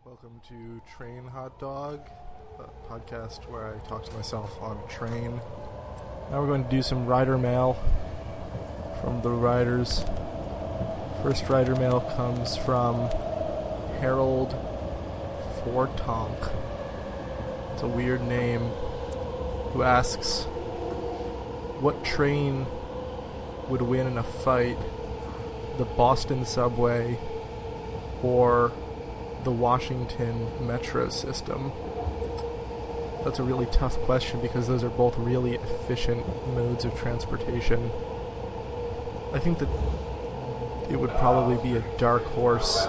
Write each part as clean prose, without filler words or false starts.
Welcome to Train Hot Dog, a podcast where I talk to myself on a train. Now we're going to do some rider mail from the riders. First rider mail comes from Harold Fortonk. It's a weird name. Who asks, what train would win in a fight, the Boston subway or the Washington metro system? That's a really tough question because those are both really efficient modes of transportation. I think that it would probably be a dark horse,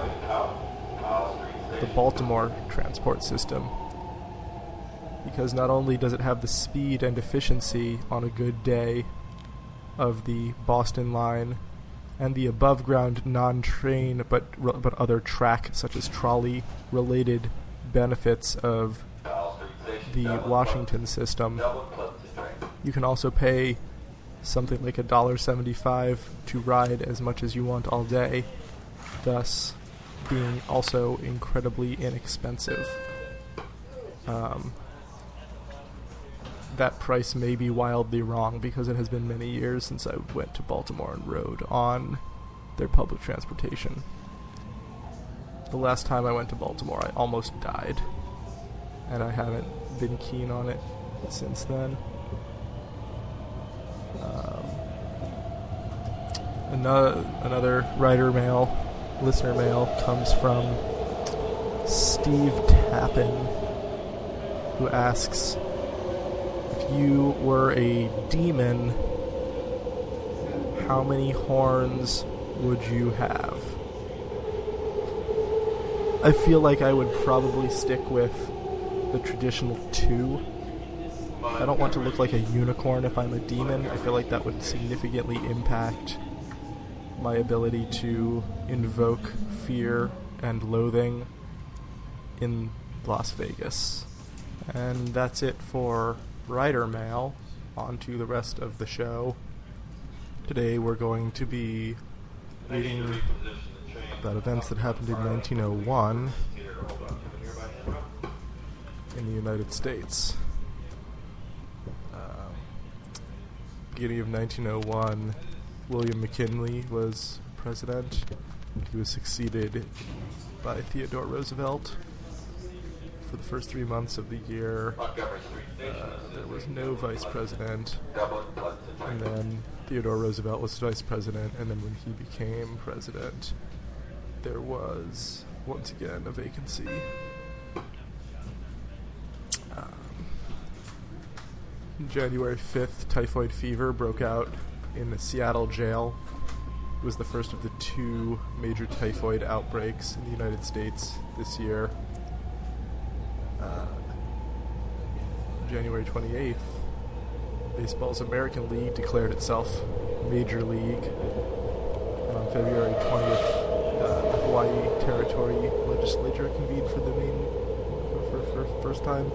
the Baltimore transport system, because not only does it have the speed and efficiency on a good day of the Boston line and the above-ground non-train but other track such as trolley related benefits of the Washington system, you can also pay something like $1.75 to ride as much as you want all day, thus being also incredibly inexpensive. That price may be wildly wrong because it has been many years since I went to Baltimore and rode on their public transportation. The last time I went to Baltimore, I almost died, and I haven't been keen on it since then. Another listener mail comes from Steve Tappan, who asks, if you were a demon, how many horns would you have? I feel like I would probably stick with the traditional 2. I don't want to look like a unicorn if I'm a demon. I feel like that would significantly impact my ability to invoke fear and loathing in Las Vegas. And that's it for Rider Mail. On to the rest of the show. Today we're going to be reading about events that happened in 1901 in the United States. Beginning of 1901, William McKinley was president. He was succeeded by Theodore Roosevelt. For the first 3 months of the year, there was no vice president, and then Theodore Roosevelt was vice president, and then when he became president, there was, once again, a vacancy. January 5th, typhoid fever broke out in the Seattle jail. It was the first of the 2 major typhoid outbreaks in the United States this year. January 28th, baseball's American League declared itself Major League. And on February 20th, the Hawaii Territory Legislature convened for the first time.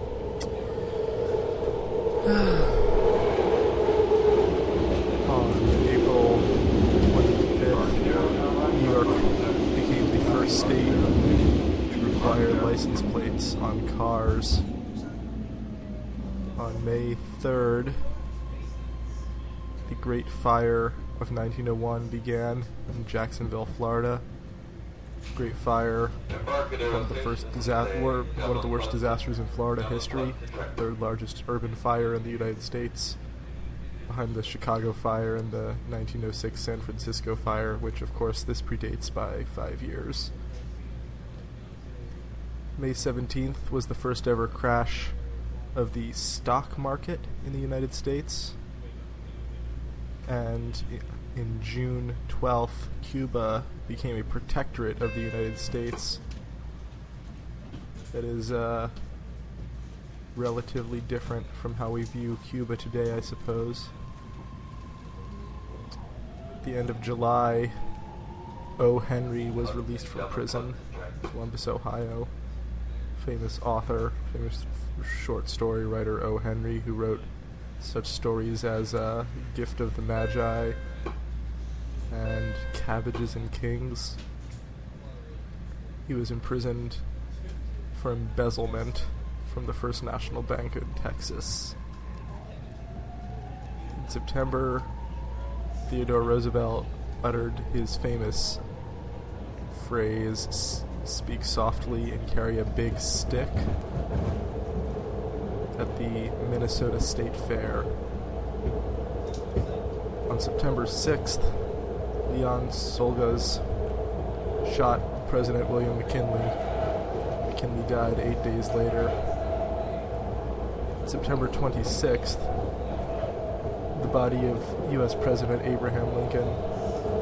On April 25th, New York became the first state to require license plates on cars. On May 3rd, the Great Fire of 1901 began in Jacksonville, Florida. Great Fire, one of the worst disasters in Florida history, third largest urban fire in the United States, behind the Chicago Fire and the 1906 San Francisco Fire, which of course this predates by 5 years. May 17th was the first ever crash of the stock market in the United States. And in June 12th, Cuba became a protectorate of the United States. That is relatively different from how we view Cuba today, I suppose. At the end of July, O. Henry was released from prison, Columbus, Ohio. Famous author, famous short story writer O. Henry, who wrote such stories as Gift of the Magi and Cabbages and Kings. He was imprisoned for embezzlement from the First National Bank in Texas. In September, Theodore Roosevelt uttered his famous phrase, "Speak softly and carry a big stick," at the Minnesota State Fair. On September 6th, Leon Czolgosz shot President William McKinley. McKinley died 8 days later. September 26th, the body of U.S. President Abraham Lincoln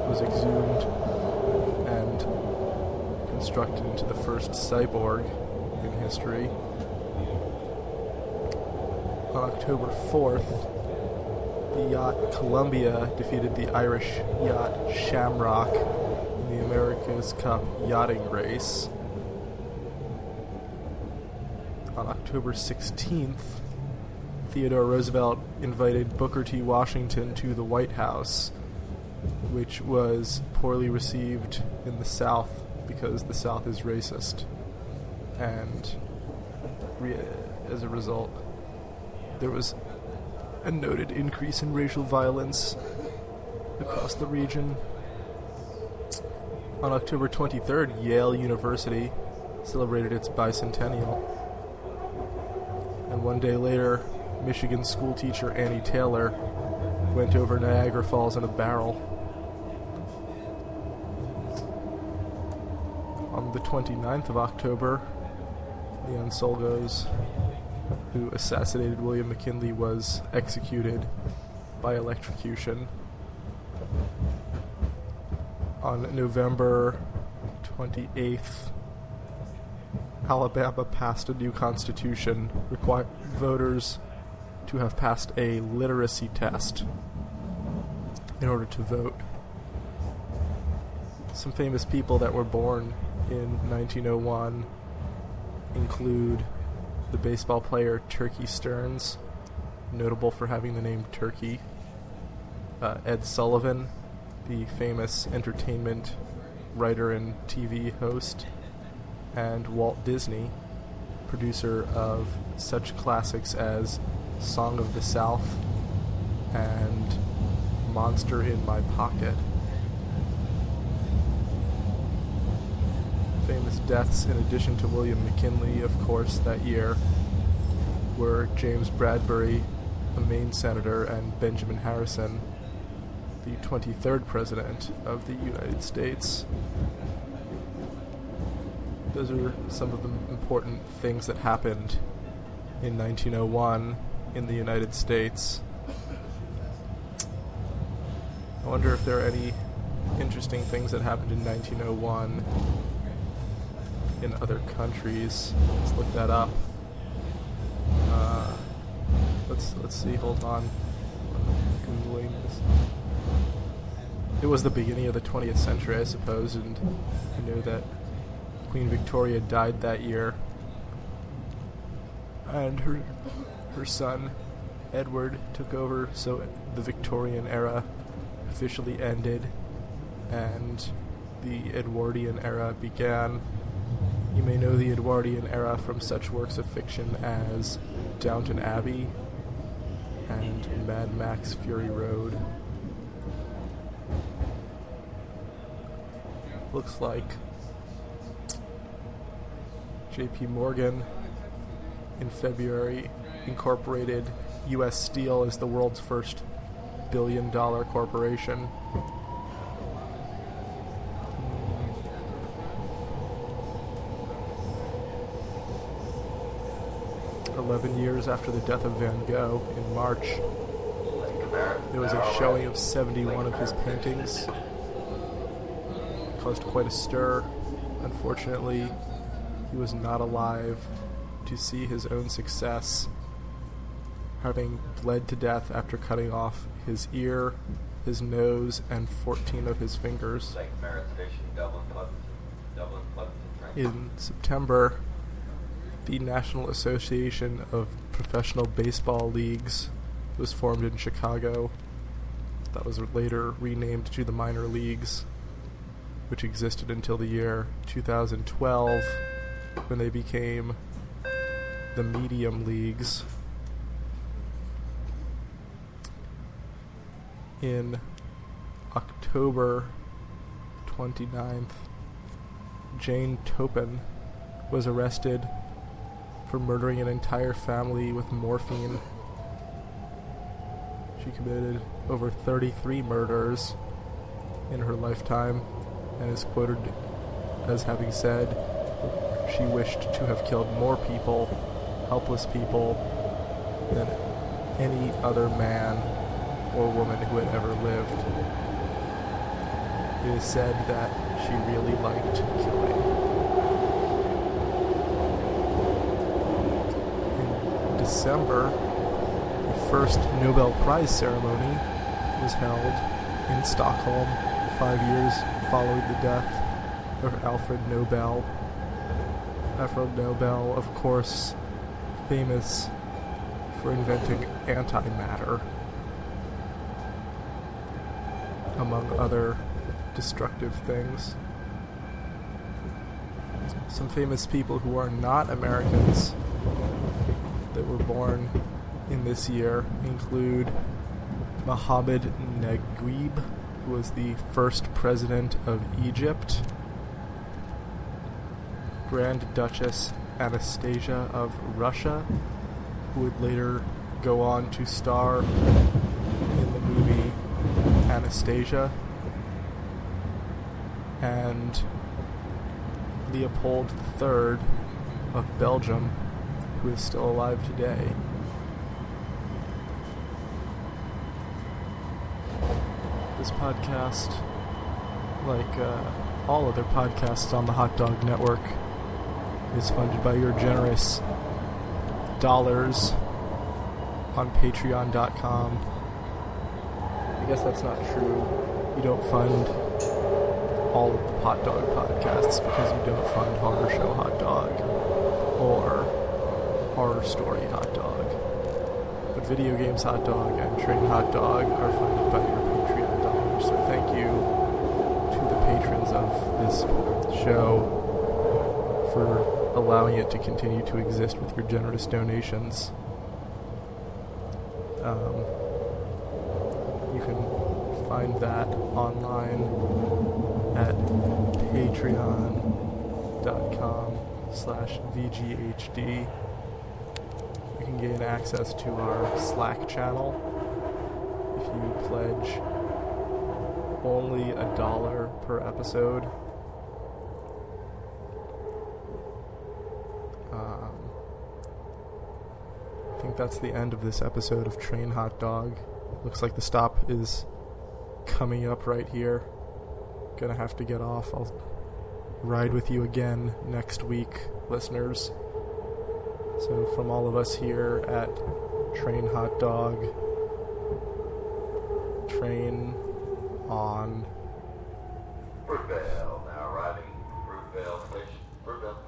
was exhumed and constructed into the first cyborg in history. On October 4th, the yacht Columbia defeated the Irish yacht Shamrock in the America's Cup yachting race. On October 16th, Theodore Roosevelt invited Booker T. Washington to the White House, which was poorly received in the South because the South is racist. And as a result, there was a noted increase in racial violence across the region. On October 23rd, Yale University celebrated its bicentennial. And one day later, Michigan schoolteacher Annie Taylor went over Niagara Falls in a barrel. On the 29th of October, Leon Czolgosz, who assassinated William McKinley, was executed by electrocution. On November 28th, Alabama passed a new constitution requiring voters to have passed a literacy test in order to vote. Some famous people that were born in 1901 include the baseball player Turkey Stearns, notable for having the name Turkey, Ed Sullivan, the famous entertainment writer and TV host, and Walt Disney, producer of such classics as Song of the South and Monster in My Pocket. Famous deaths, in addition to William McKinley, of course, that year, were James Bradbury, a Maine senator, and Benjamin Harrison, the 23rd President of the United States. Those are some of the important things that happened in 1901 in the United States. I wonder if there are any interesting things that happened in 1901 in other countries. Let's look that up. Let's see. Hold on. I'm Googling this. It was the beginning of the 20th century, I suppose, and I know that Queen Victoria died that year, and her son Edward took over, so the Victorian era officially ended and the Edwardian era began. You may know the Edwardian era from such works of fiction as Downton Abbey and Mad Max Fury Road. Looks like J.P. Morgan in February incorporated U.S. Steel as the world's first billion-dollar corporation. "11 years after the death of Van Gogh, in March, there was a showing of 71 of his paintings. It caused quite a stir. Unfortunately, he was not alive to see his own success, having bled to death after cutting off his ear, his nose, and 14 of his fingers. In September, the National Association of Professional Baseball Leagues was formed in Chicago. That was later renamed to the Minor Leagues, which existed until the year 2012, when they became the medium leagues. In October 29th, Jane Topin was arrested for murdering an entire family with morphine. She committed over 33 murders in her lifetime and is quoted as having said that she wished to have killed more people, helpless people, than any other man or woman who had ever lived. It is said that she really liked killing. In December, the first Nobel Prize ceremony was held in Stockholm 5 years following the death of Alfred Nobel. Alfred Nobel, of course, famous for inventing antimatter, among other destructive things. Some famous people who are not Americans that were born in this year include Mohammed Naguib, who was the first president of Egypt, Grand Duchess Anastasia of Russia, who would later go on to star in the movie Anastasia, and Leopold III of Belgium, who is still alive today. This podcast, like all other podcasts on the Hot Dog Network, is funded by your generous dollars on patreon.com. I guess that's not true. You don't fund all of the Hot Dog podcasts because you don't fund Horror Show Hot Dog or Horror Story Hot Dog. But Video Games Hot Dog and Train Hot Dog are funded by your Patreon dollars. So thank you to the patrons of this show for allowing it to continue to exist with your generous donations. You can find that online at patreon.com/VGHD. You can gain access to our Slack channel if you pledge only $1 per episode. I think that's the end of this episode of Train Hot Dog. Looks like the stop is coming up right here. Gonna have to get off. I'll ride with you again next week, listeners. So from all of us here at Train Hot Dog, train on. Fruitvale, now arriving. Fruitvale Station. Fruitvale